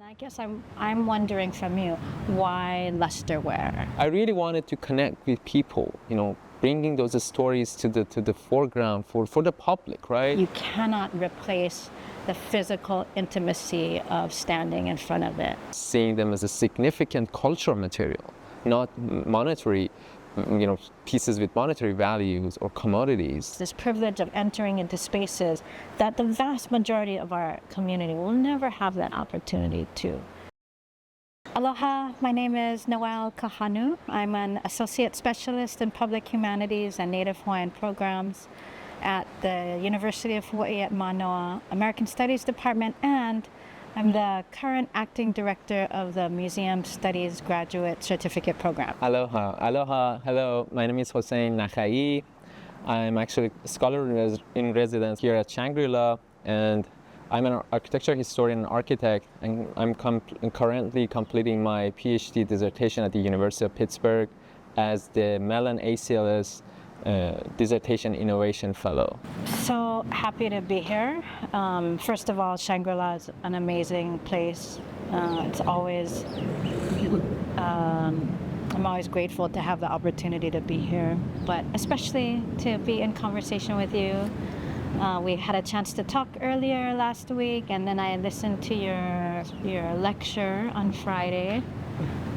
And I guess I'm wondering from you, why lusterware? I really wanted to connect with people, bringing those stories to the foreground for the public, right? You cannot replace the physical intimacy of standing in front of it. Seeing them as a significant cultural material, not monetary, pieces with monetary values or commodities. This privilege of entering into spaces that the vast majority of our community will never have that opportunity to. Aloha, my name is Noelle Kahanu. I'm an associate specialist in public humanities and Native Hawaiian programs at the University of Hawaii at Manoa American Studies Department, and I'm the current acting director of the Museum Studies Graduate Certificate Program. Aloha, aloha, hello. My name is Hossein Nakhaei. I'm actually a scholar in residence here at Shangri, and I'm an architecture historian and architect, and I'm currently completing my PhD dissertation at the University of Pittsburgh as the Mellon ACLS Dissertation Innovation Fellow. So happy to be here. First of all, Shangri-La is an amazing place. I'm always grateful to have the opportunity to be here, but especially to be in conversation with you. We had a chance to talk earlier last week, and then I listened to your lecture on Friday.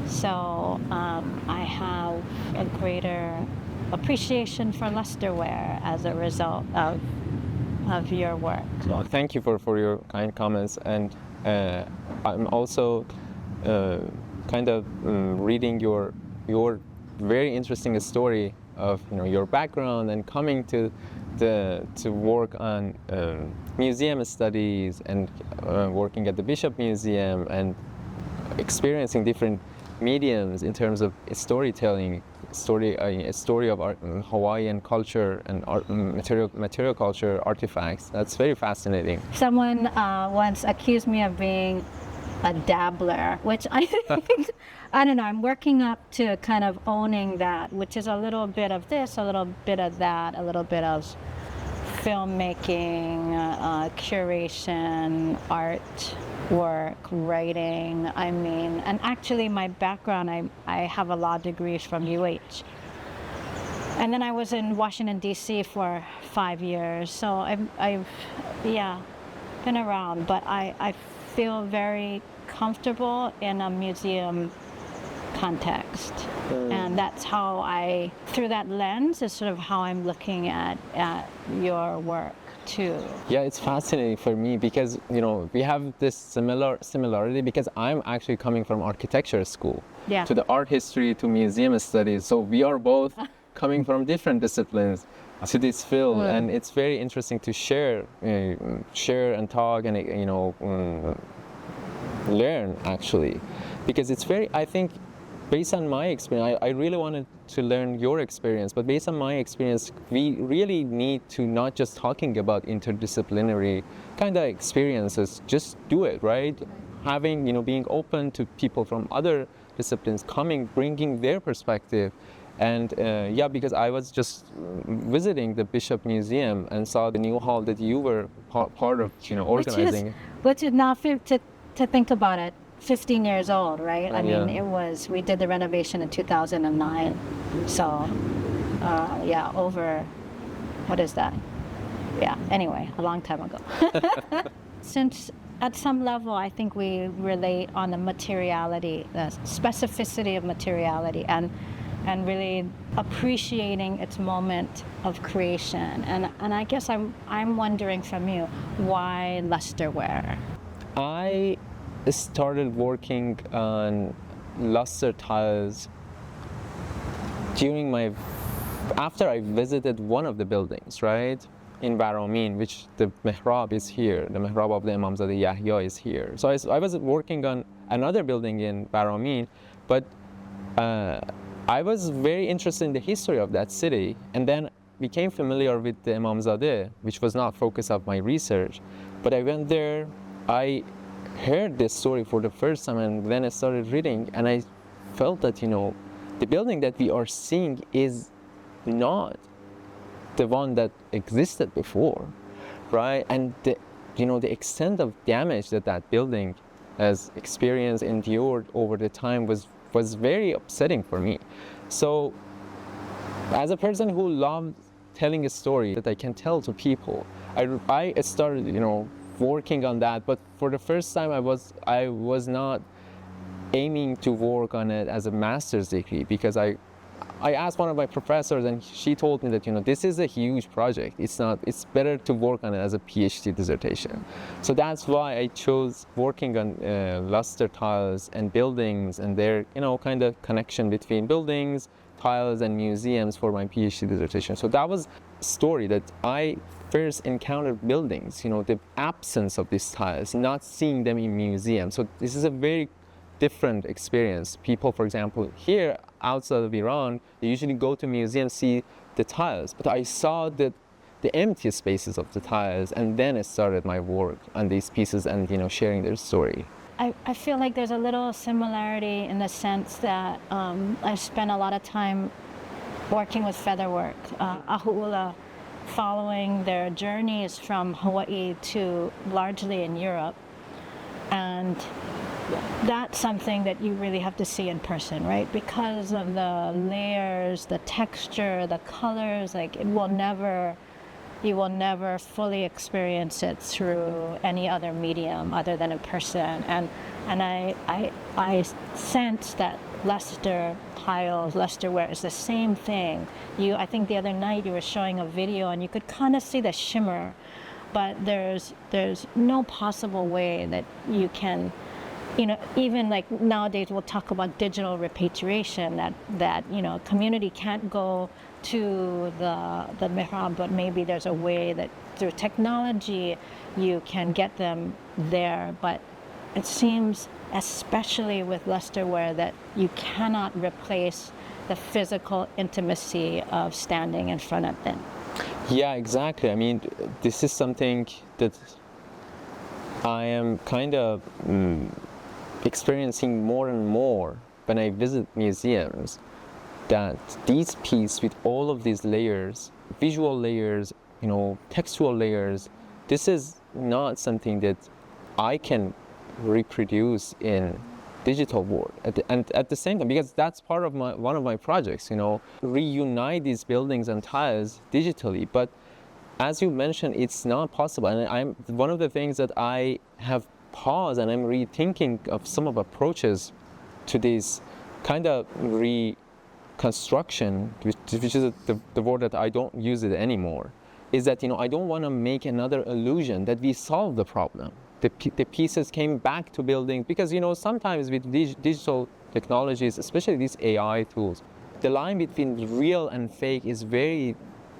So I have a greater appreciation for lusterware as a result of your work. Well, thank you for your kind comments, and I'm also reading your very interesting story of your background and coming to work on museum studies and working at the Bishop Museum and experiencing different mediums in terms of storytelling, a story of art, Hawaiian culture and art, material culture artifacts. That's very fascinating. Someone once accused me of being a dabbler, which I think, I don't know, I'm working up to kind of owning that, which is a little bit of this, a little bit of that, a little bit of filmmaking, curation, art work, writing. And actually my background, I have a law degree from UH. And then I was in Washington, D.C. for 5 years. So I've been around, but I feel very comfortable in a museum context. And that's how through that lens is sort of how I'm looking at your work too. Yeah, it's fascinating for me because we have this similarity because I'm actually coming from architecture school to the art history to museum studies. So we are both coming from different disciplines to this field, and it's very interesting to share and talk and learn actually, because it's very, I think, based on my experience, I really wanted to learn your experience, but based on my experience, we really need to not just talking about interdisciplinary kind of experiences, just do it, right? Having, being open to people from other disciplines coming, bringing their perspective. And because I was just visiting the Bishop Museum and saw the new hall that you were part of, organizing. Which is now, to think about it, 15 years old, right? We did the renovation in 2009. So, over, what is that? Yeah, anyway, a long time ago. Since at some level, I think we relate on the materiality, the specificity of materiality, and really appreciating its moment of creation. And I guess I'm wondering from you, why lusterware? I started working on luster tiles after I visited one of the buildings, right? In Varamin, which the mihrab is here. The mihrab of the Imamzadeh Yahya is here. So I was working on another building in Varamin, but I was very interested in the history of that city, and then became familiar with the Imamzadeh, which was not focus of my research. But I went there, I heard this story for the first time, and then I started reading, and I felt that the building that we are seeing is not the one that existed before, right? And the extent of damage that building as experience endured over the time was very upsetting for me. So as a person who loved telling a story that I can tell to people, I started, working on that. But for the first time, I was not aiming to work on it as a master's degree, because I asked one of my professors, and she told me that this is a huge project. It's better to work on it as a PhD dissertation. So that's why I chose working on luster tiles and buildings and their kind of connection between buildings, tiles, and museums for my PhD dissertation. So that was a story that I first encountered buildings, the absence of these tiles, not seeing them in museums. So this is a very different experience. People, for example, here outside of Iran, they usually go to museums, see the tiles, but I saw the empty spaces of the tiles, and then I started my work on these pieces and sharing their story. I feel like there's a little similarity in the sense that I spent a lot of time working with featherwork, ahu'ula, following their journeys from Hawaii to largely in Europe. And that's something that you really have to see in person, right? Because of the layers, the texture, the colors, like you will never fully experience it through any other medium other than in person. And I sense that luster tiles, lusterware is the same thing. I think the other night you were showing a video and you could kind of see the shimmer, but there's no possible way that you can, even like nowadays we'll talk about digital repatriation, that community can't go to the mihrab, but maybe there's a way that through technology you can get them there. But it seems, especially with lusterware, that you cannot replace the physical intimacy of standing in front of them. Yeah, exactly. I mean, this is something that I am kind of experiencing more and more when I visit museums, that these pieces with all of these layers, visual layers, textual layers, this is not something that I can reproduce in digital world. And at the same time, because that's part of one of my projects, reunite these buildings and tiles digitally. But as you mentioned, it's not possible. And one of the things that I have paused, and I'm rethinking of some of approaches to this kind of reconstruction, which is the word that I don't use it anymore, is that I don't want to make another illusion that we solved the problem. The pieces came back to buildings, because sometimes with digital technologies, especially these AI tools, the line between real and fake is very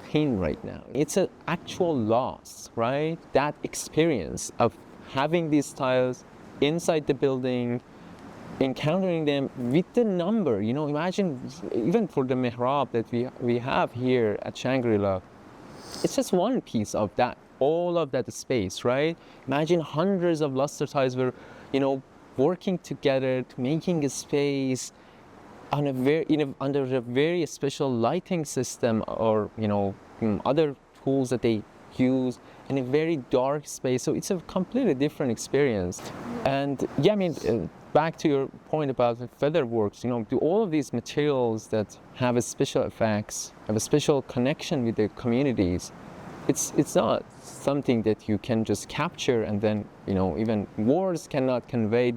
thin right now. It's an actual loss, right? That experience of having these tiles inside the building, encountering them with the number, imagine even for the mihrab that we have here at Shangri-La, it's just one piece of that, all of that space, right? Imagine hundreds of luster tiles were, working together to making a space on under a very special lighting system, or other tools that they use in a very dark space. So it's a completely different experience. And yeah, I mean, back to your point about the featherworks, do all of these materials that have a special effects, have a special connection with the communities, it's not something that you can just capture, and then even words cannot convey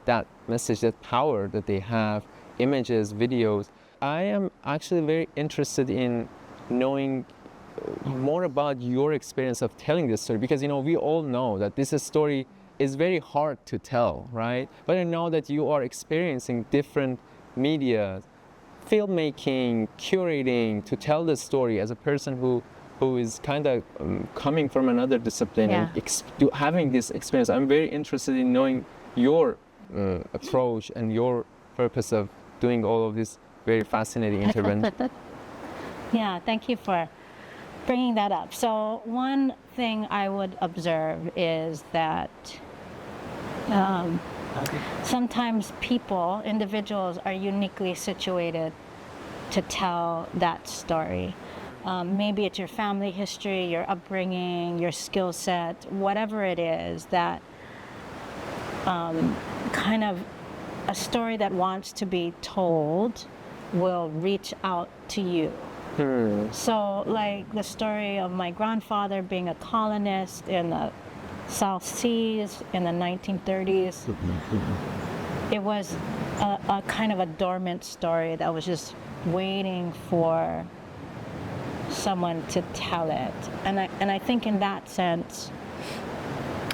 that message, that power that they have, images, videos. I am actually very interested in knowing more about your experience of telling this story, because we all know that this story is very hard to tell, right? But I know that you are experiencing different media, filmmaking, curating, to tell the story as a person who is kind of coming from another discipline, yeah, and having this experience. I'm very interested in knowing your approach and your purpose of doing all of this very fascinating intervention. Yeah, thank you for bringing that up. So one thing I would observe is that sometimes individuals are uniquely situated to tell that story. Maybe it's your family history, your upbringing, your skill set, whatever it is, that kind of a story that wants to be told will reach out to you. So like the story of my grandfather being a colonist in the South Seas in the 1930s, it was a kind of a dormant story that was just waiting for someone to tell it. And I think in that sense,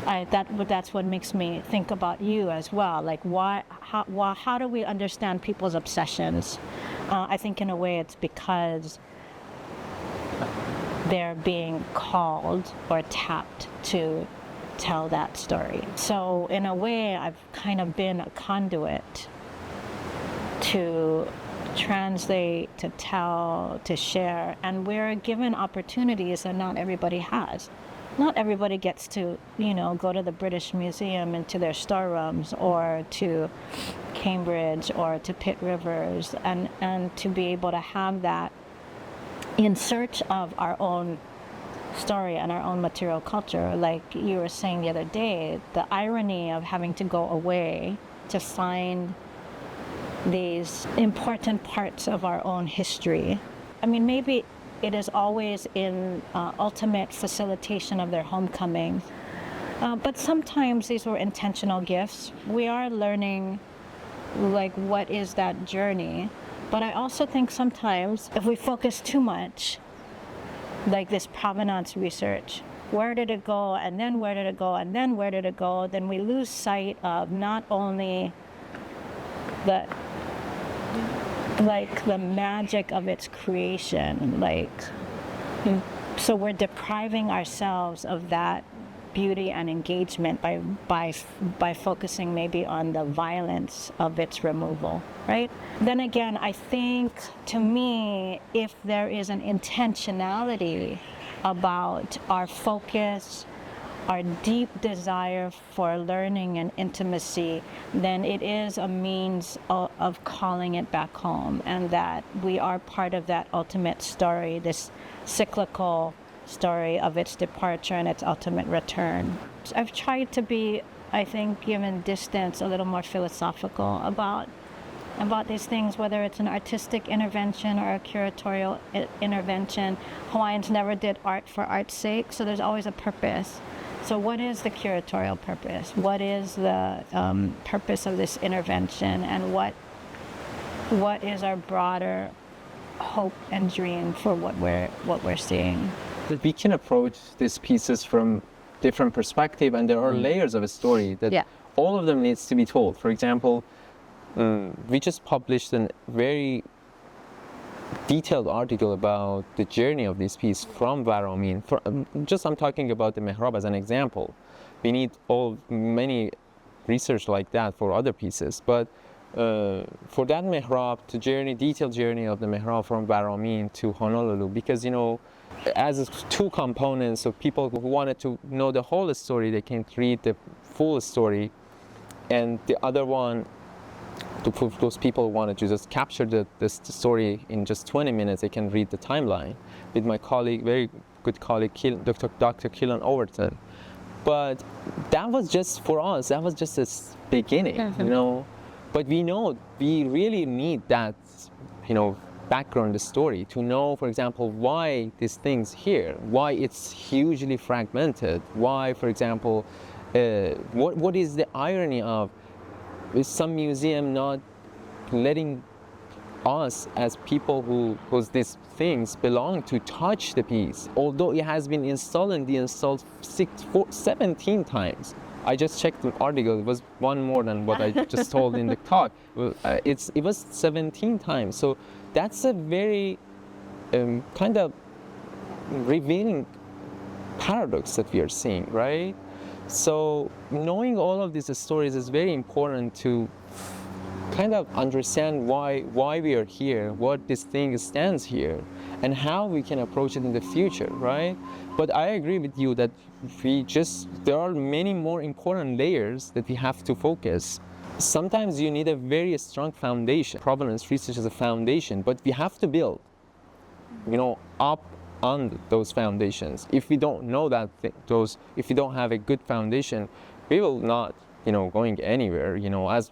that's what makes me think about you as well. Like how do we understand people's obsessions? I think in a way it's because they're being called or tapped to tell that story. So in a way, I've kind of been a conduit to translate, to tell, to share, and we're given opportunities that not everybody has. Not everybody gets to, go to the British Museum into their storerooms, or to Cambridge, or to Pitt Rivers, and to be able to have that in search of our own story and our own material culture. Like you were saying the other day, the irony of having to go away to find these important parts of our own history. I mean, maybe it is always in ultimate facilitation of their homecoming, but sometimes these were intentional gifts. We are learning, like, what is that journey? But I also think sometimes if we focus too much, like this provenance research, where did it go, and then where did it go, and then where did it go, then we lose sight of not only the magic of its creation, so we're depriving ourselves of that beauty and engagement by focusing maybe on the violence of its removal, right? Then again, I think, to me, if there is an intentionality about our focus, our deep desire for learning and intimacy, then it is a means of calling it back home, and that we are part of that ultimate story, this cyclical story of its departure and its ultimate return. I've tried to be, I think, given distance, a little more philosophical about these things, whether it's an artistic intervention or a curatorial intervention. Hawaiians never did art for art's sake, so there's always a purpose. So what is the curatorial purpose? What is the purpose of this intervention? And what is our broader hope and dream for what we're seeing? That we can approach these pieces from different perspective, and there are layers of a story that all of them needs to be told. For example, we just published a very detailed article about the journey of this piece from Varamin. I'm talking about the mihrab as an example. We need many research like that for other pieces, but for that mihrab, detailed journey of the mihrab from Varamin to Honolulu, because as two components of people who wanted to know the whole story, they can read the full story, and the other one, for those people who wanted to just capture the story in just 20 minutes, they can read the timeline with my colleague, very good colleague, Dr. Killen Overton. But that was just, for us, that was just a beginning, But we really need that, background, the story, to know, for example, why these things here, why it's hugely fragmented, why, for example, what is the irony of some museum not letting us as people whose these things belong to touch the piece, although it has been installed and deinstalled 17 times. I just checked the article, it was one more than what I just told in the talk. It was 17 times. So that's a very kind of revealing paradox that we are seeing, right? So knowing all of these stories is very important to kind of understand why we are here, what this thing stands here, and how we can approach it in the future, right? But I agree with you that there are many more important layers that we have to focus. Sometimes you need a very strong foundation. Provenance research is a foundation, but we have to build, up on those foundations. If we don't know if we don't have a good foundation, we will not going anywhere. As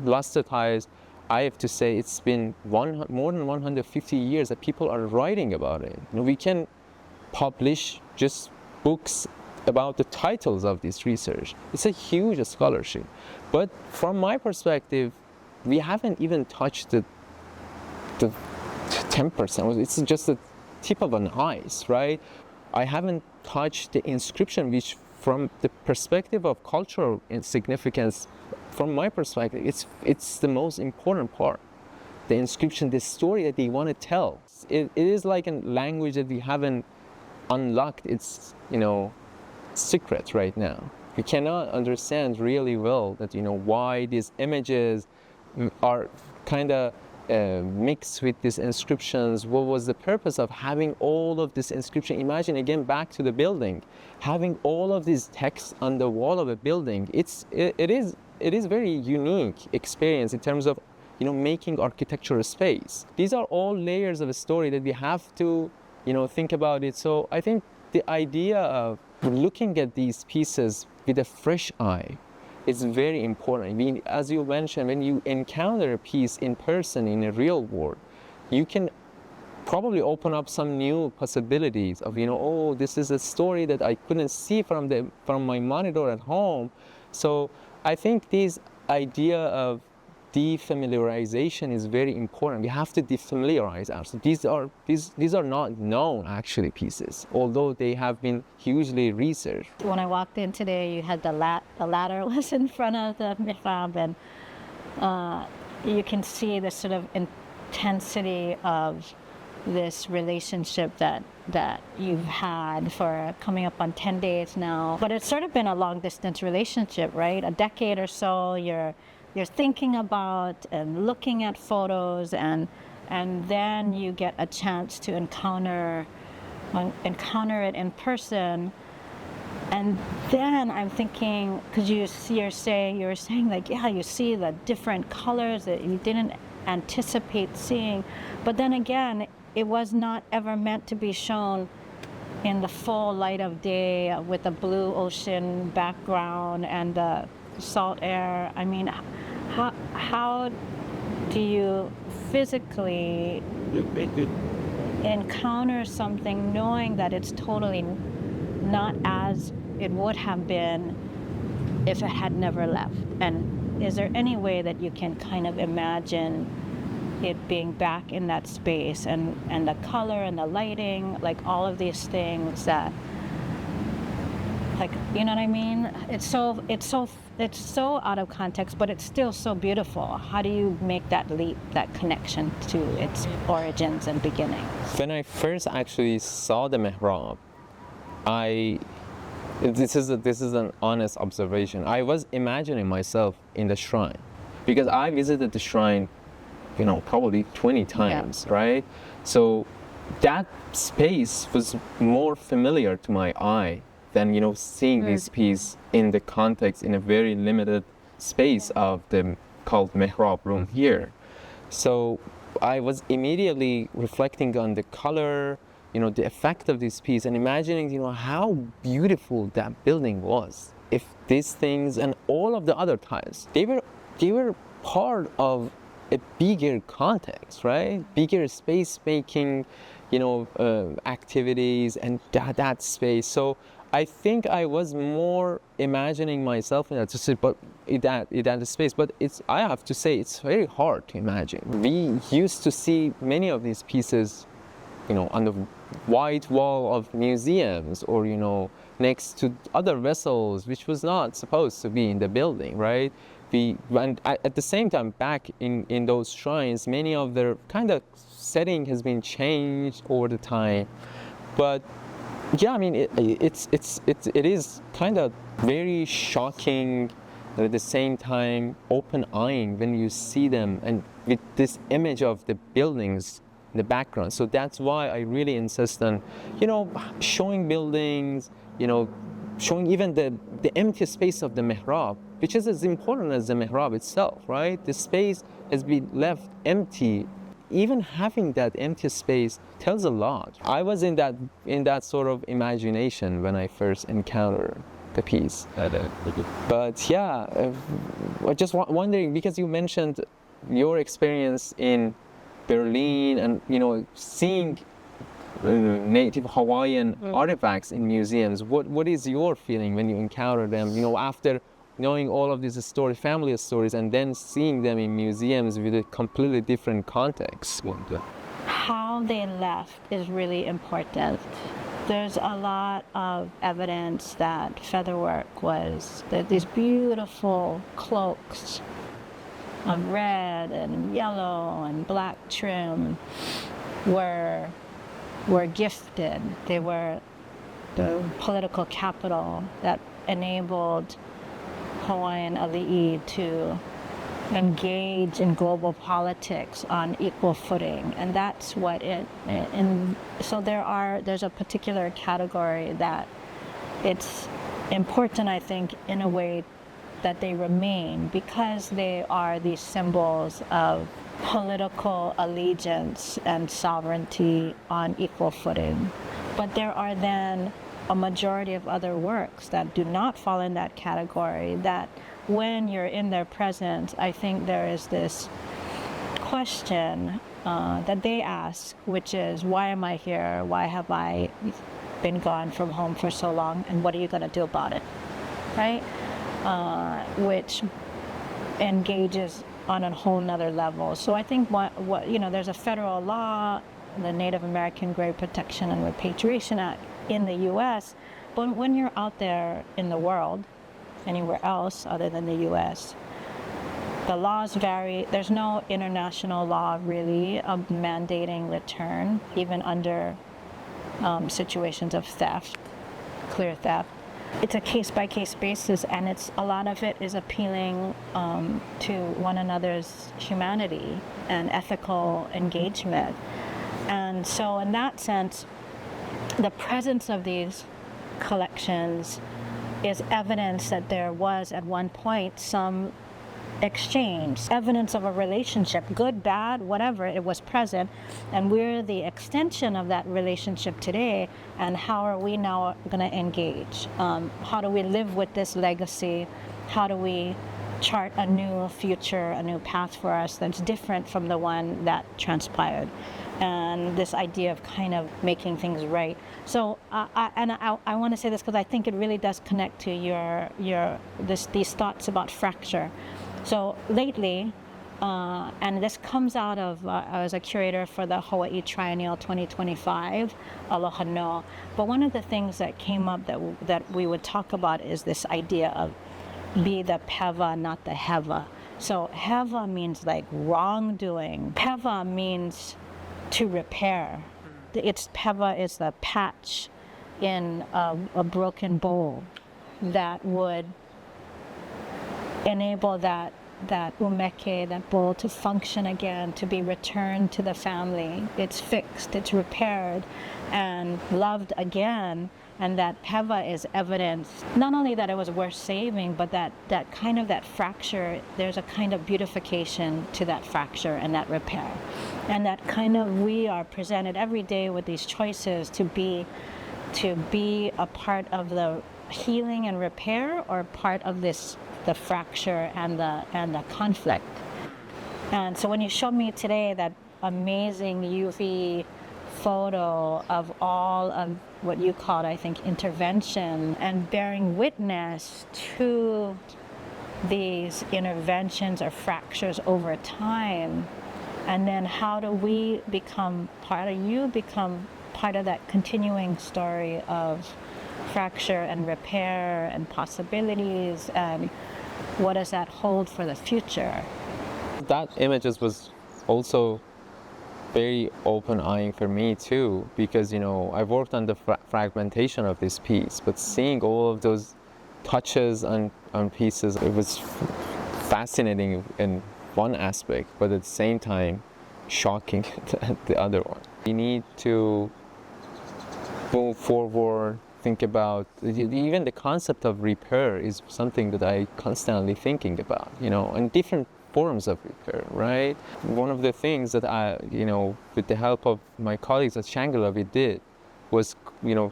luster ties, I have to say it's been more than 150 years that people are writing about it. We can publish just books about the titles of this research. It's a huge scholarship. But from my perspective, we haven't even touched the 10%. It's just the tip of an ice, right? I haven't touched the inscription, which from the perspective of cultural significance, from my perspective, it's the most important part. The inscription, the story that they want to tell. It is like a language that we haven't unlocked its, secret right now. We cannot understand really well that, why these images are kind of mixed with these inscriptions. What was the purpose of having all of this inscription? Imagine again back to the building, having all of these texts on the wall of a building. It is very unique experience in terms of making architectural space. These are all layers of a story that we have to think about it. So I think the idea of looking at these pieces with a fresh eye is very important. As you mentioned, when you encounter a piece in person in a real world, you can probably open up some new possibilities of, oh, this is a story that I couldn't see from my monitor at home. So I think this idea of defamiliarization is very important. We have to defamiliarize ourselves. These are not known actually pieces, although they have been hugely researched. When I walked in today, you had the ladder was in front of the mihrab, and you can see the sort of intensity of this relationship that you've had for coming up on 10 days now. But it's sort of been a long distance relationship, right? A decade or so, you're thinking about and looking at photos, and then you get a chance to encounter it in person. And then I'm thinking, because you were saying like, yeah, you see the different colors that you didn't anticipate seeing. But then again, it was not ever meant to be shown in the full light of day with the blue ocean background and the salt air. I mean, how do you physically encounter something knowing that it's totally not as it would have been if it had never left? And is there any way that you can kind of imagine it being back in that space, and the color and the lighting, like all of these things that, like, you know what I mean? It's so out of context, but it's still so beautiful. How do you make that leap, that connection to its origins and beginning? When I first actually saw the mihrab, this is an honest observation. I was imagining myself in the shrine, because I visited the shrine, probably 20 times, yeah. Right? So that space was more familiar to my eye than, seeing this piece in the context in a very limited space of the called mihrab room here. So I was immediately reflecting on the color, the effect of this piece, and imagining, how beautiful that building was. If these things and all of the other tiles, they were part of a bigger context, right? Bigger space making, activities and that space. So I think I was more imagining myself in that space. But I have to say, it's very hard to imagine. We used to see many of these pieces, on the white wall of museums, or next to other vessels, which was not supposed to be in the building, right? And at the same time, back in those shrines, many of their kind of setting has been changed over the time. But yeah, I mean, it is kind of very shocking, but at the same time open-eyeing when you see them, and with this image of the buildings in the background. So that's why I really insist on, showing buildings, showing even the empty space of the mihrab, which is as important as the mihrab itself, right? The space has been left empty. Even having that empty space tells a lot. I was in that sort of imagination when I first encountered the piece. But yeah, I just wondering, because you mentioned your experience in Berlin and, you know, seeing native Hawaiian artifacts in museums. What is your feeling when you encounter them, you know, after knowing all of these stories, family stories, and then seeing them in museums with a completely different context? How they left is really important. There's a lot of evidence that featherwork was, that these beautiful cloaks of red and yellow and black trim were gifted. They were the political capital that enabled Hawaiian ali'i to engage in global politics on equal footing, and that's what it. And so there's a particular category that it's important, I think, in a way that they remain, because they are these symbols of political allegiance and sovereignty on equal footing. But there are then a majority of other works that do not fall in that category, that when you're in their presence, I think there is this question that they ask, which is, why am I here? Why have I been gone from home for so long? And what are you going to do about it? Right? Which engages on a whole nother level. So I think what you know, there's a federal law, the Native American Grave Protection and Repatriation Act in the U.S., but when you're out there in the world, anywhere else other than the U.S., the laws vary. There's no international law really of mandating return, even under situations of theft, clear theft. It's a case-by-case basis, and a lot of it is appealing to one another's humanity and ethical engagement. And so in that sense, the presence of these collections is evidence that there was at one point some exchange, evidence of a relationship, good, bad, whatever, it was present, and we're the extension of that relationship today. And how are we now going to engage? How do we live with this legacy? How do we chart a new future, a new path for us that's different from the one that transpired? And this idea of kind of making things right. So, I want to say this because I think it really does connect to these thoughts about fracture. So lately, and this comes out of, I was a curator for the Hawaiʻi Triennial 2025, Aloha No. But one of the things that came up that we would talk about is this idea of be the pēpē, not the heva. So heva means like wrongdoing. Pēpē means to repair. Pēpē is the patch in a broken bowl that would enable that umeke, that bowl, to function again, to be returned to the family. It's fixed, it's repaired, and loved again. And that pēpē is evidence, not only that it was worth saving, but that kind of that fracture, there's a kind of beautification to that fracture and that repair. And that kind of, we are presented every day with these choices to be a part of the healing and repair, or part of the fracture and the conflict. And so when you showed me today that amazing UV photo of all of what you called, I think, intervention, and bearing witness to these interventions or fractures over time, and then how do we become part of that continuing story of fracture and repair and possibilities, and what does that hold for the future? That images was also very open-eyeing for me too, because, you know, I've worked on the fragmentation of this piece, but seeing all of those touches on pieces, it was fascinating in one aspect, but at the same time shocking the other one. We need to move forward, think about, even the concept of repair is something that I constantly thinking about, you know, and different forms of repair, right? One of the things that I, you know, with the help of my colleagues at Shangri we did was, you know,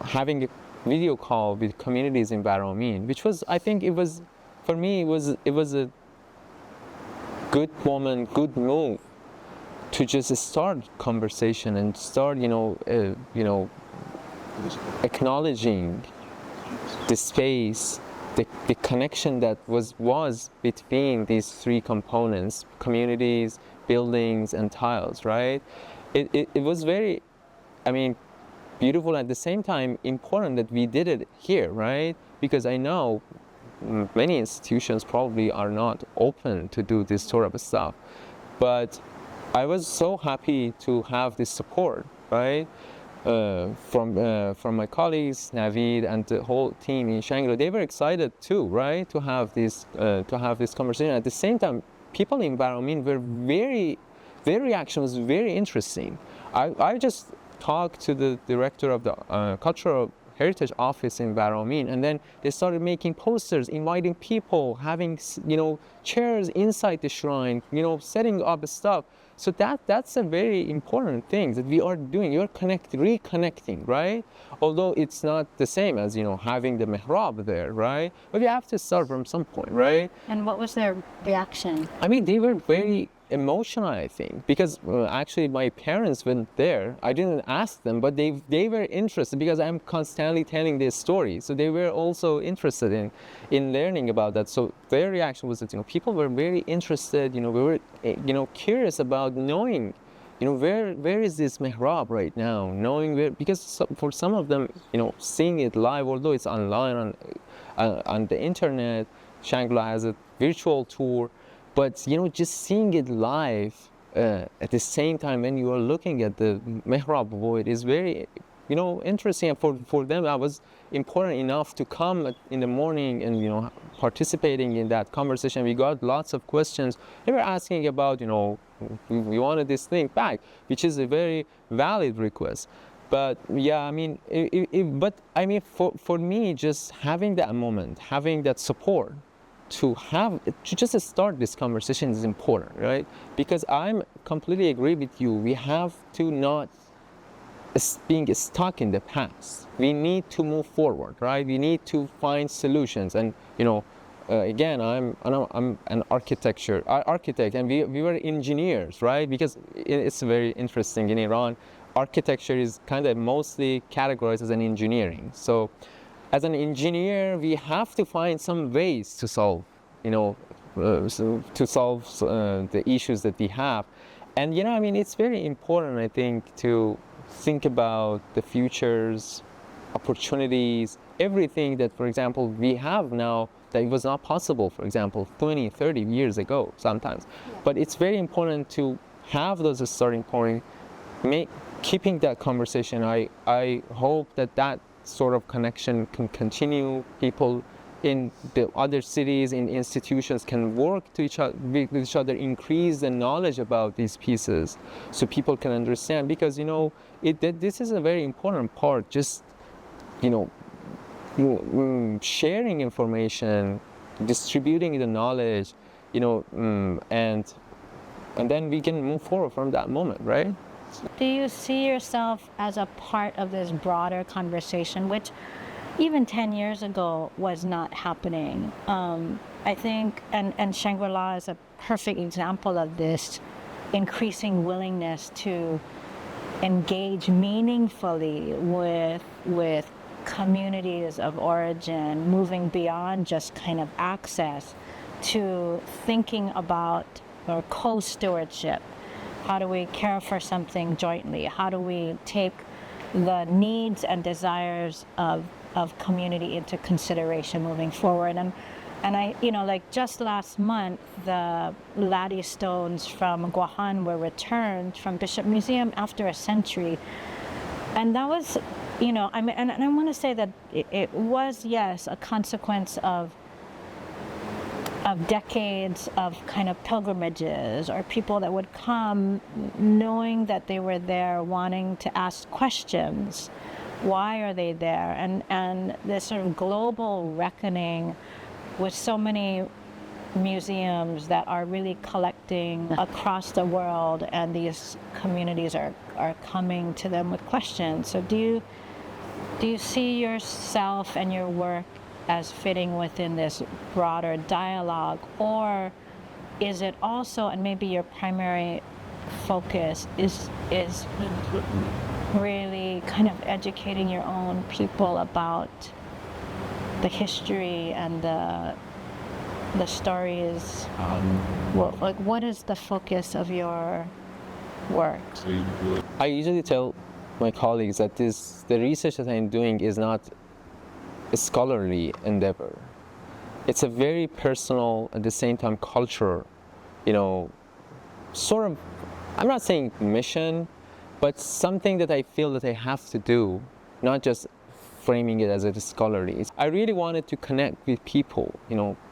having video call with communities in Varamin, which was, I think it was, for me, it was a good moment, good move to just start conversation and start, acknowledging the space, the connection that was between these three components: communities, buildings, and tiles, right? It was very, beautiful, at the same time important that we did it here, right? Because I know many institutions probably are not open to do this sort of stuff, but I was so happy to have this support, right? From my colleagues, Navid, and the whole team in Shangri. They were excited too, right? To have this conversation. At the same time, people in Varamin were their reaction was very interesting. I just talked to the director of the cultural heritage office in Varamin, and then they started making posters, inviting people, having chairs inside the shrine, setting up stuff. So that's a very important thing that we are doing. You're reconnecting, right? Although it's not the same as having the mihrab there, right? But you have to start from some point, right? And what was their reaction? They were very emotional, I think, because actually my parents went there. I didn't ask them, but they were interested because I'm constantly telling this story. So they were also interested in learning about that. So their reaction was that people were very interested. We were curious about knowing where is this mihrab right now, knowing where, because for some of them seeing it live, although it's online on the internet, Shangri has a virtual tour. But just seeing it live at the same time when you are looking at the mihrab void is very, interesting. And for them, that was important enough to come in the morning and participating in that conversation. We got lots of questions. They were asking about we wanted this thing back, which is a very valid request. But yeah, for me, just having that moment, having that support, to just start this conversation is important, right? Because I'm completely agree with you. We have to not being stuck in the past. We need to move forward, right? We need to find solutions. And again, I'm an architect, and we were engineers, right? Because it's very interesting in Iran. Architecture is kind of mostly categorized as an engineering. So as an engineer, we have to find some ways to solve, the issues that we have. And, it's very important, I think, to think about the futures, opportunities, everything that, for example, we have now that it was not possible, for example, 20, 30 years ago sometimes. Yeah. But it's very important to have those starting points, keeping that conversation. I hope that sort of connection can continue. People in the other cities, in institutions, can work with each other, increase the knowledge about these pieces, so people can understand. Because this is a very important part. Just sharing information, distributing the knowledge, and then we can move forward from that moment, right? Do you see yourself as a part of this broader conversation, which even 10 years ago was not happening? I think, and Shangri-La is a perfect example of this increasing willingness to engage meaningfully with communities of origin, moving beyond just kind of access to thinking about or co-stewardship. How do we care for something jointly? How do we take the needs and desires of community into consideration moving forward? And I, like just last month, the laddie stones from Guahan were returned from Bishop Museum after a century. And that was, and I want to say that it was, yes, a consequence of decades of kind of pilgrimages, or people that would come knowing that they were there, wanting to ask questions. Why are they there? And this sort of global reckoning with so many museums that are really collecting across the world, and these communities are coming to them with questions. So do do you see yourself and your work as fitting within this broader dialogue, or is it also, and maybe your primary focus is really kind of educating your own people about the history and the stories? What is the focus of your work? I usually tell my colleagues that the research that I'm doing is not a scholarly endeavor. It's a very personal, at the same time, cultural, sort of, I'm not saying mission, but something that I feel that I have to do, not just framing it as a scholarly. I really wanted to connect with people,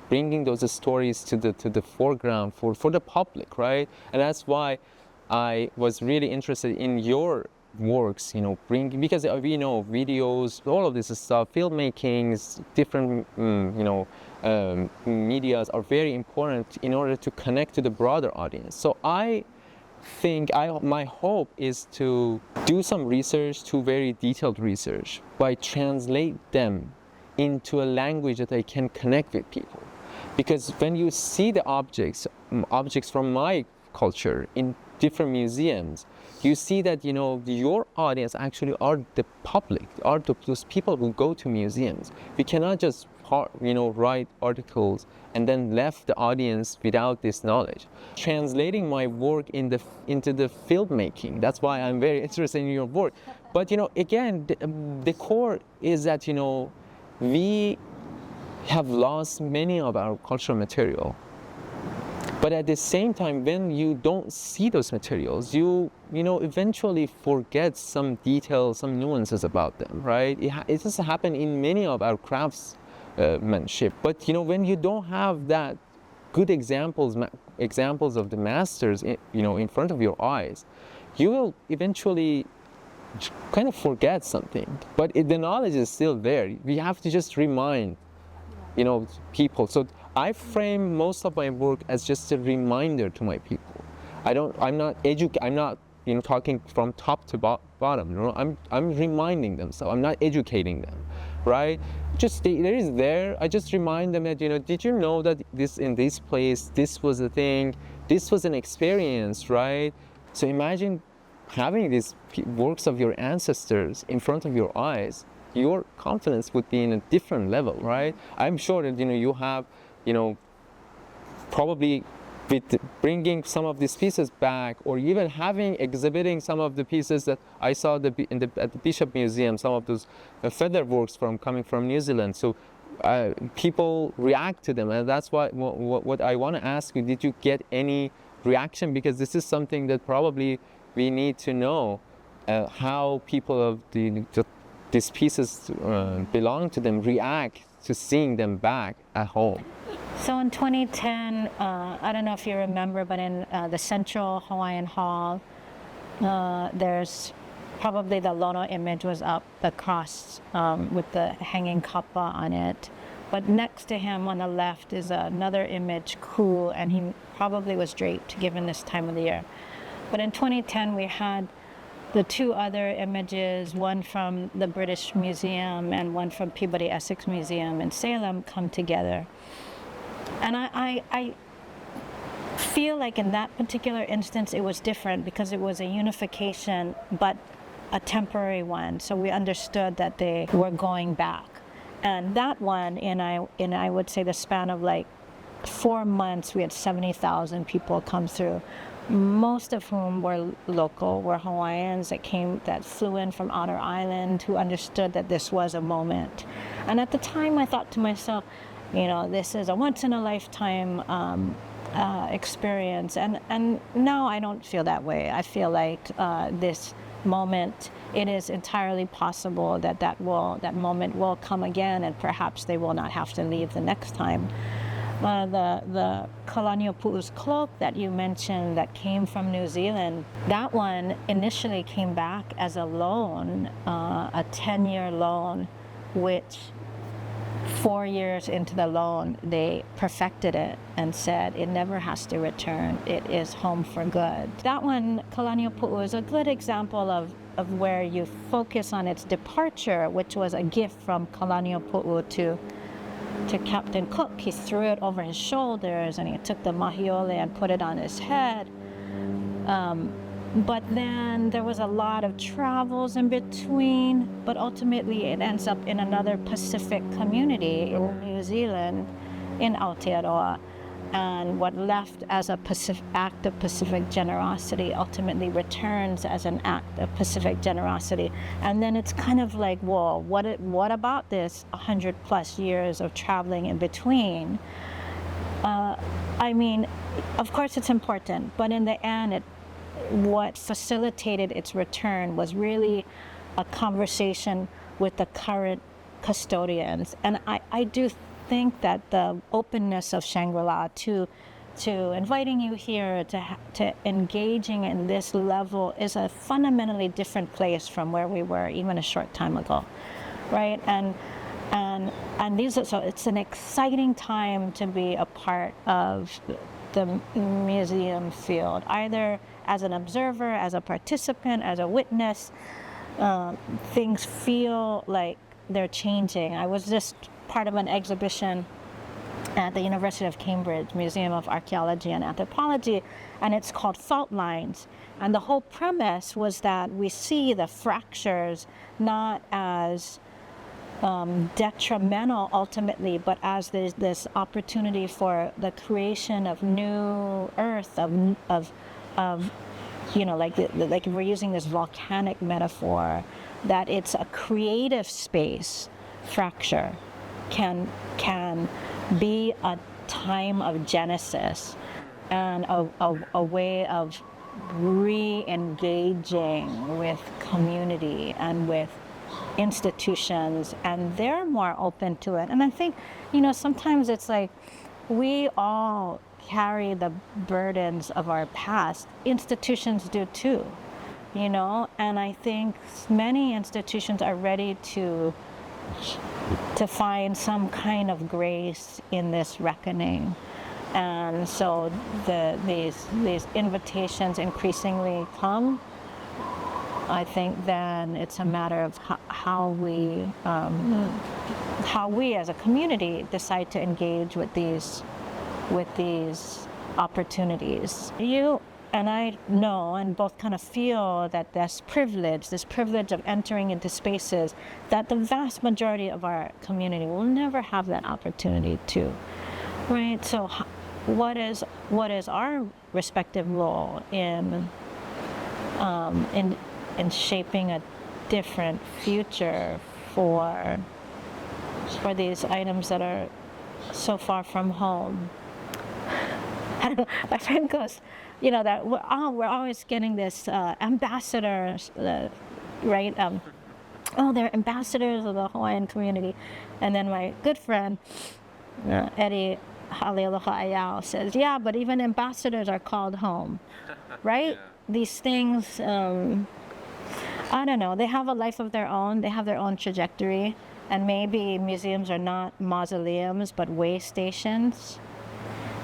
bringing those stories to the foreground for the public, right? And that's why I was really interested in your works, because we know videos, all of this stuff, filmmakings, different, medias are very important in order to connect to the broader audience. So I think my hope is to do some research, to very detailed research, by translate them into a language that I can connect with people. Because when you see the objects from my culture in different museums, you see that your audience actually are the public, are those people who go to museums. We cannot just write articles and then left the audience without this knowledge. Translating my work into the filmmaking, that's why I'm very interested in your work. But again, the core is that we have lost many of our cultural material. But at the same time, when you don't see those materials, you eventually forget some details, some nuances about them, right? It has happened in many of our craftsmanship. But when you don't have that good examples of the masters, in front of your eyes, you will eventually kind of forget something. But the knowledge is still there. We have to just remind, people. So I frame most of my work as just a reminder to my people. I'm not talking from top to bottom. I'm reminding them. So I'm not educating them, right? I just remind them that did you know that in this place this was a thing, this was an experience, right? So imagine having these works of your ancestors in front of your eyes. Your confidence would be in a different level, right? I'm sure that you have, probably with bringing some of these pieces back, or even exhibiting some of the pieces that I saw at the Bishop Museum, some of those feather works coming from New Zealand. So people react to them, and that's what I want to ask you. Did you get any reaction? Because this is something that probably we need to know, how people of these pieces belong to them react to seeing them back at home. So in 2010, I don't know if you remember, but in the Central Hawaiian Hall, there's probably the Lono image was up, the cross with the hanging kapa on it. But next to him on the left is another image, Ku, and he probably was draped given this time of the year. But in 2010, we had the two other images, one from the British Museum and one from Peabody Essex Museum in Salem, come together. And I feel like in that particular instance it was different because it was a unification, but a temporary one. So we understood that they were going back. And that one, in I would say the span of like 4 months, we had 70,000 people come through. Most of whom were local, were Hawaiians that flew in from Outer Island, who understood that this was a moment. And at the time I thought to myself, this is a once in a lifetime experience. And now I don't feel that way. I feel like this moment, it is entirely possible that moment will come again, and perhaps they will not have to leave the next time. The Kalaniapu'u's cloak that you mentioned that came from New Zealand, that one initially came back as a loan, a 10-year loan, which 4 years into the loan, they perfected it and said it never has to return. It is home for good. That one, Kalaniʻōpuʻu, is a good example of where you focus on its departure, which was a gift from Kalaniʻōpuʻu to Captain Cook. He threw it over his shoulders and he took the mahiole and put it on his head. But then there was a lot of travels in between, but ultimately it ends up in another Pacific community in New Zealand, in Aotearoa. And what left as a act of Pacific generosity ultimately returns as an act of Pacific generosity. And then it's kind of like, well, what about this 100+ years of traveling in between? I mean, of course it's important, but in the end, what facilitated its return was really a conversation with the current custodians. And I do think that the openness of Shangri-La to inviting you here, to engaging in this level is a fundamentally different place from where we were even a short time ago, right? And so it's an exciting time to be a part of the museum field, either as an observer, as a participant, as a witness. Things feel like they're changing. I was just part of an exhibition at the University of Cambridge Museum of Archaeology and Anthropology, and it's called Fault Lines. And the whole premise was that we see the fractures not as detrimental ultimately, but as this opportunity for the creation of new earth, of you know, like we're using this volcanic metaphor, that it's a creative space. Fracture can be a time of genesis and a way of re-engaging with community and with institutions, and they're more open to it. And I think, you know, sometimes it's like we all carry the burdens of our past. Institutions do too, you know, and I think many institutions are ready to find some kind of grace in this reckoning. And so these invitations increasingly come. I think then it's a matter of how we as a community decide to engage with these opportunities. You and I know and both kind of feel that this privilege of entering into spaces that the vast majority of our community will never have that opportunity to, right? So what is our respective role in shaping a different future for these items that are so far from home? I don't know, my friend goes, you know, that we're always getting this ambassadors, right? They're ambassadors of the Hawaiian community. And then my good friend, Eddie Halealoha says, yeah, but even ambassadors are called home, right? Yeah. These things, I don't know, they have a life of their own, they have their own trajectory, and maybe museums are not mausoleums, but way stations.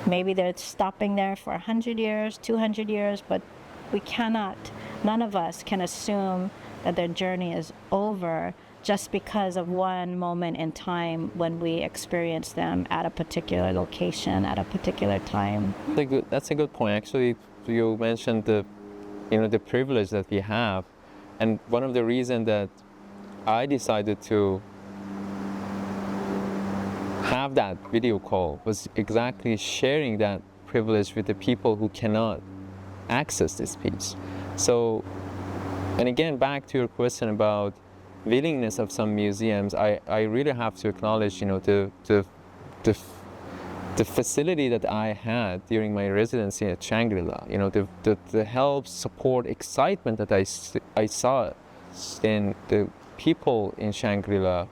Maybe they're stopping there for 100 years, 200 years, but none of us can assume that their journey is over just because of one moment in time when we experience them at a particular location, at a particular time. That's a good point. Actually, you mentioned the privilege that we have. And one of the reasons that I decided to have that video call was exactly sharing that privilege with the people who cannot access this piece. So, and again, back to your question about willingness of some museums, I really have to acknowledge, the facility that I had during my residency at Shangri-La, the help, support, excitement that I saw in the people in Shangri-La.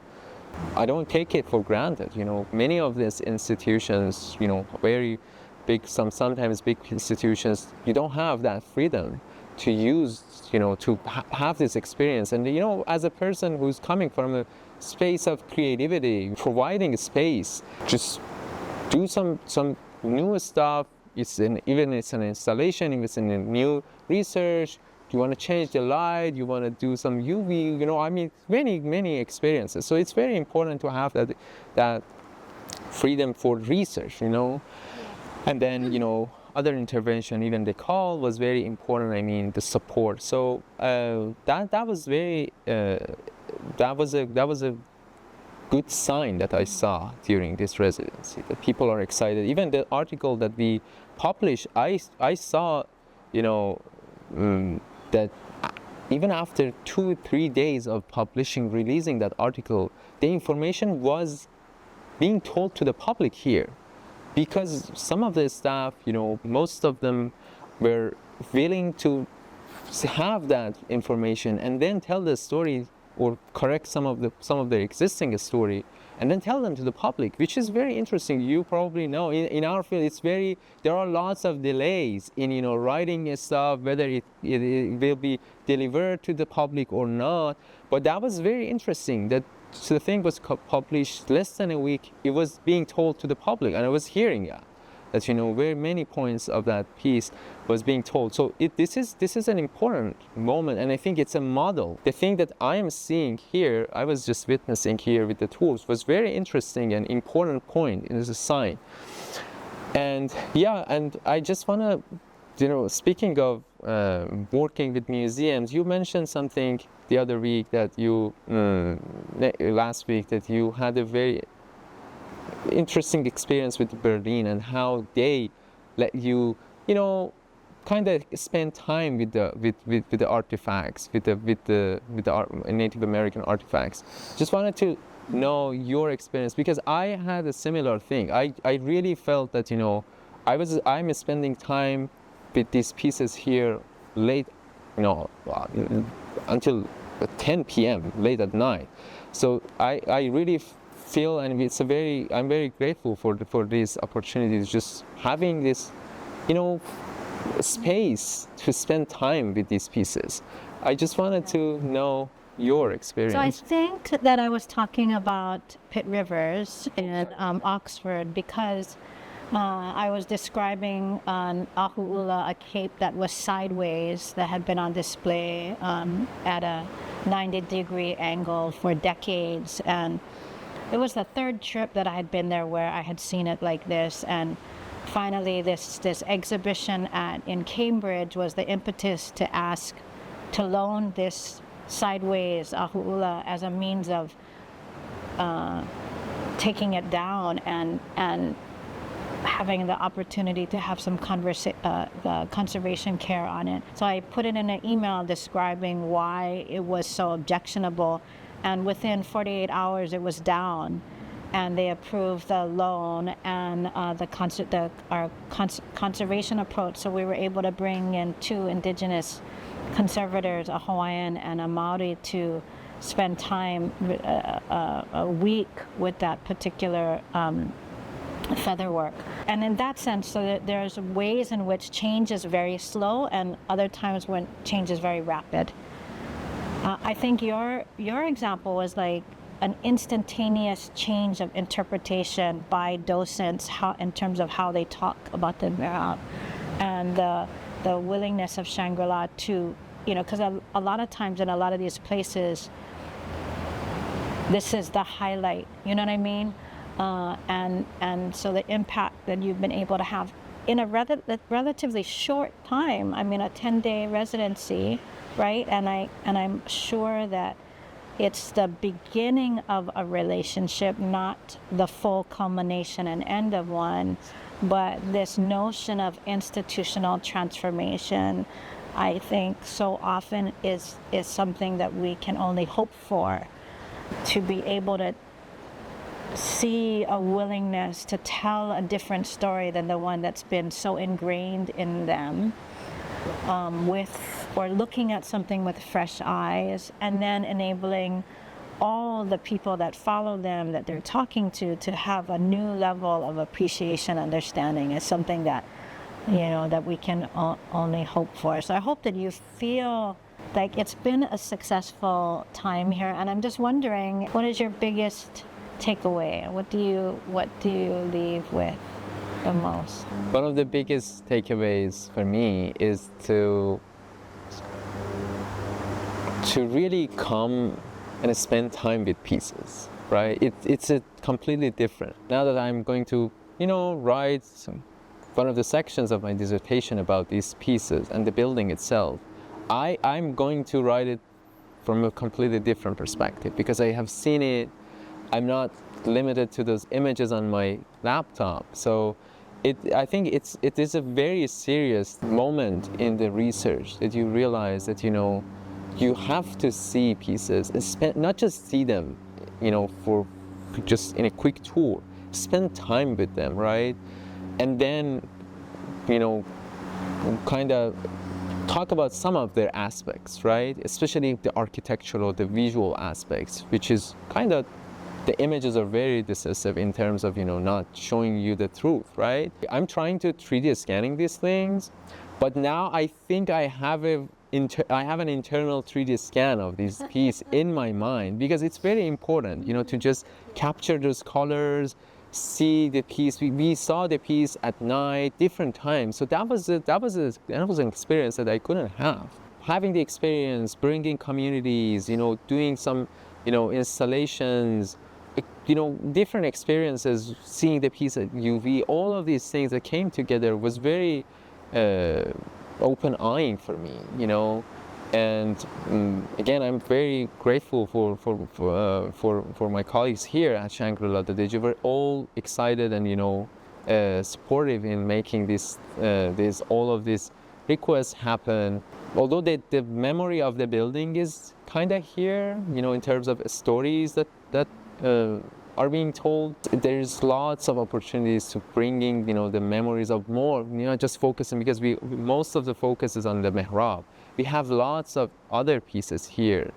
I don't take it for granted. Many of these institutions, very big, sometimes big institutions, you don't have that freedom to use, to have this experience. And as a person who's coming from a space of creativity, providing a space, just do some new stuff. Even it's an installation, if it's in a new research, you want to change the light, you want to do some UV, many experiences. So it's very important to have that freedom for research, And then, other intervention, even the call was very important. The support. So that was very that was a good sign that I saw during this residency, that people are excited. Even the article that we published, I saw, that even after 2-3 days of releasing that article, the information was being told to the public here, because some of the staff, most of them were willing to have that information and then tell the story or correct some of their existing story and then tell them to the public, which is very interesting. You probably know in our field there are lots of delays in writing stuff, whether it will be delivered to the public or not. But that was very interesting that the thing was published less than a week. It was being told to the public, and I was hearing that very many points of that piece was being told. So this is an important moment, and I think it's a model. The thing that I am seeing here, I was just witnessing here with the tools, was very interesting and important point. It is a sign. And I just want to, speaking of working with museums, you mentioned something the other week that last week, that you had a very interesting experience with Berlin and how they let you, kind of spend time with the artifacts, with the Native American artifacts. Just wanted to know your experience, because I had a similar thing. I really felt that I'm spending time with these pieces here late, until 10 p.m. late at night. So I really feel, and I'm very grateful for these opportunities, just having this, space to spend time with these pieces. I just wanted to know your experience. So I think that I was talking about Pitt Rivers in Oxford, because I was describing on Ahu'ula, a cape that was sideways, that had been on display at a 90-degree angle for decades. And it was the third trip that I had been there where I had seen it like this. And finally, this exhibition in Cambridge was the impetus to ask to loan this sideways Ahu'ula as a means of taking it down and having the opportunity to have some conservation care on it. So I put it in an email describing why it was so objectionable, and within 48 hours it was down, and they approved the loan and our conservation approach. So we were able to bring in 2 indigenous conservators, a Hawaiian and a Maori, to spend time a week with that particular feather work. And in that sense, so that there's ways in which change is very slow and other times when change is very rapid. I think your example was like an instantaneous change of interpretation by docents, in terms of how they talk about the Mera, and the willingness of Shangri-La to, because a lot of times in a lot of these places, this is the highlight, you know what I mean? And so the impact that you've been able to have in a relatively short time, a 10-day residency, right? And I'm sure that it's the beginning of a relationship, not the full culmination and end of one, but this notion of institutional transformation, I think so often is something that we can only hope for, to be able to see a willingness to tell a different story than the one that's been so ingrained in them, or looking at something with fresh eyes, and then enabling all the people that follow them, that they're talking to have a new level of appreciation, understanding, is something that, that we can only hope for. So I hope that you feel like it's been a successful time here, and I'm just wondering, what is your biggest takeaway? What do you leave with the most? One of the biggest takeaways for me is to really come and spend time with pieces, right? It's a completely different. Now that I'm going to, write one of the sections of my dissertation about these pieces and the building itself, I'm going to write it from a completely different perspective because I have seen it. I'm not limited to those images on my laptop. So I think it is a very serious moment in the research that you realize that, you have to see pieces and not just see them, for just in a quick tour. Spend time with them, right? And then, kind of talk about some of their aspects, right? Especially the architectural, the visual aspects, which is kind of, the images are very decisive in terms of, not showing you the truth, right? I'm trying to 3D scanning these things, but now I think I have an internal 3D scan of this piece in my mind, because it's very important, to just capture those colors, see the piece. We saw the piece at night, different times. So that was an experience that I couldn't have. Having the experience, bringing communities, doing some, installations, different experiences, seeing the piece at UV, all of these things that came together was very open-eyeing for me, And again, I'm very grateful for my colleagues here at Shangri-La that they were all excited and supportive in making all of these requests happen. Although the memory of the building is kind of here, in terms of stories that are being told, there's lots of opportunities to bringing the memories of more, just focusing, because most of the focus is on the mihrab. We have lots of other pieces here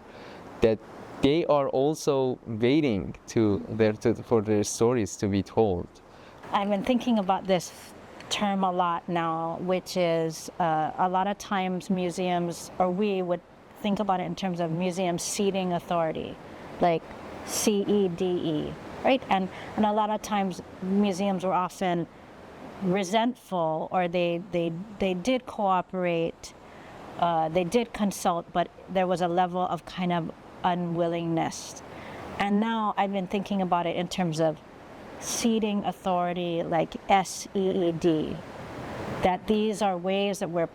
that they are also waiting for their stories to be told. I've been thinking about this term a lot now, which is a lot of times museums, or we would think about it in terms of museums ceding authority, like CEDE, right? And a lot of times museums were often resentful, or they did cooperate. They did consult, but there was a level of kind of unwillingness. And now I've been thinking about it in terms of ceding authority, like SEED, that these are ways that we're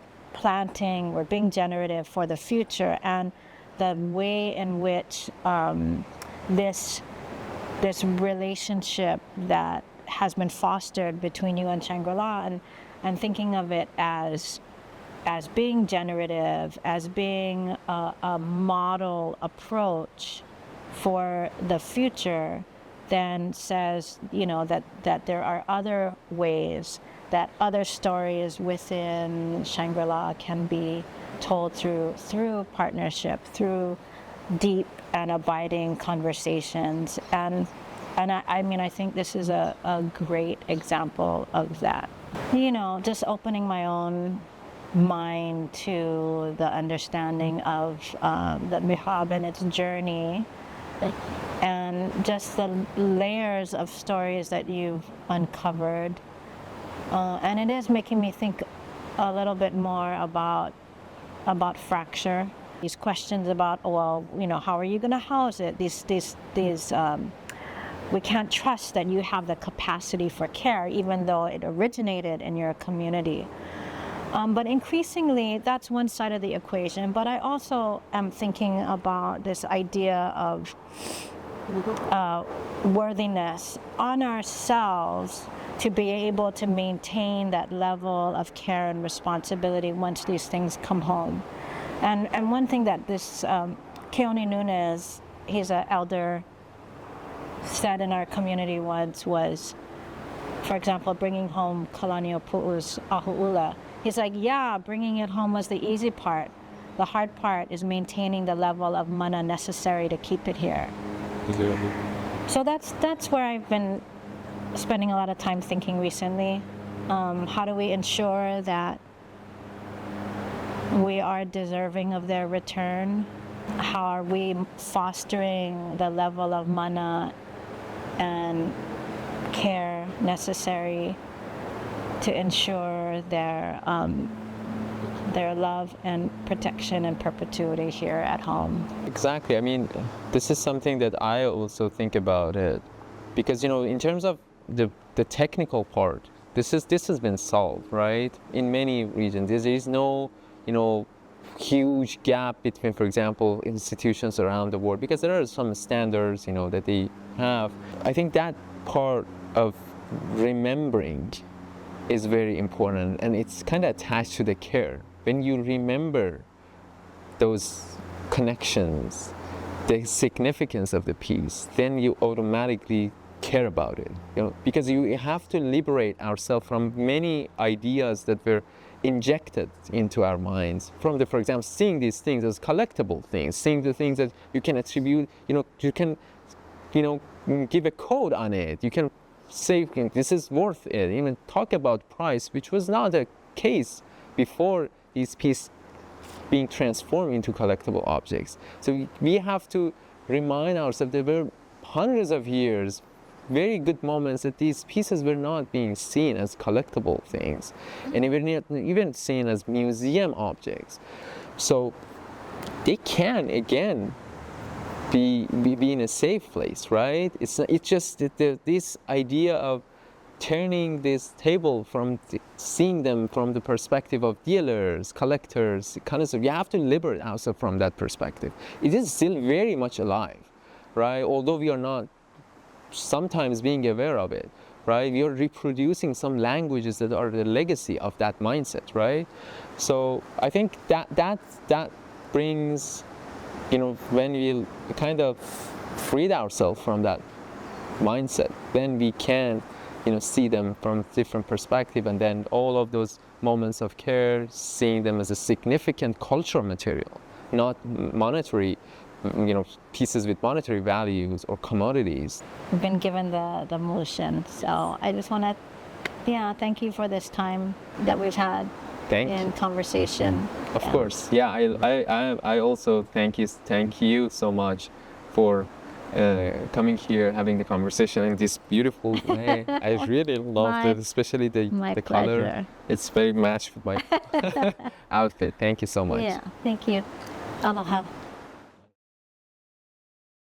being generative for the future, and the way in which this relationship that has been fostered between you and Shangri-La, and thinking of it as being generative, as being a model approach for the future, then says, that there are other ways, that other stories within Shangri-La can be told through partnership, through deep and abiding conversations. And I think this is a great example of that. Just opening my own mind to the understanding of the mihrab and its journey, and just the layers of stories that you've uncovered. And it is making me think a little bit more about fracture. These questions about, how are you going to house it? These we can't trust that you have the capacity for care, even though it originated in your community. But increasingly, that's one side of the equation. But I also am thinking about this idea of worthiness on ourselves to be able to maintain that level of care and responsibility once these things come home. And one thing that this Keone Nunes, he's an elder, said in our community once was, for example, bringing home Kalani Pu'u's Ahu'ula. He's like, yeah, bringing it home was the easy part. The hard part is maintaining the level of mana necessary to keep it here. Exactly. So that's where I've been spending a lot of time thinking recently. How do we ensure that we are deserving of their return? How are we fostering the level of mana and care necessary to ensure their love and protection and perpetuity here at home? Exactly. I mean, this is something that I also think about it, because in terms of the technical part, this has been solved, right? In many regions, there is no huge gap between, for example, institutions around the world, because there are some standards that they have. I think that part of remembering is very important, and it's kind of attached to the care. When you remember those connections, the significance of the piece, then you automatically care about it, because you have to liberate ourselves from many ideas that were injected into our minds from for example, seeing these things as collectible things, seeing the things that you can attribute, you can, give a code on it, you can say this is worth it, even talk about price, which was not the case before these pieces being transformed into collectible objects. So we have to remind ourselves there were hundreds of years, very good moments, that these pieces were not being seen as collectible things, and even seen as museum objects. So they can again be in a safe place, right? It's just that this idea of turning this table from seeing them from the perspective of dealers, collectors, connoisseurs. You have to liberate ourselves from that perspective. It is still very much alive, right? Although we are not sometimes being aware of it, right? We are reproducing some languages that are the legacy of that mindset, right? So I think that brings, when we kind of freed ourselves from that mindset, then we can, see them from different perspective, and then all of those moments of care, seeing them as a significant cultural material, not monetary, pieces with monetary values or commodities. We've been given the motion, so I just want to, thank you for this time that we've had in conversation. Of course, I also thank you so much for coming here, having the conversation in this beautiful way. I really loved it, especially the color. It's very matched with my outfit. Thank you so much. Yeah, thank you. Aloha.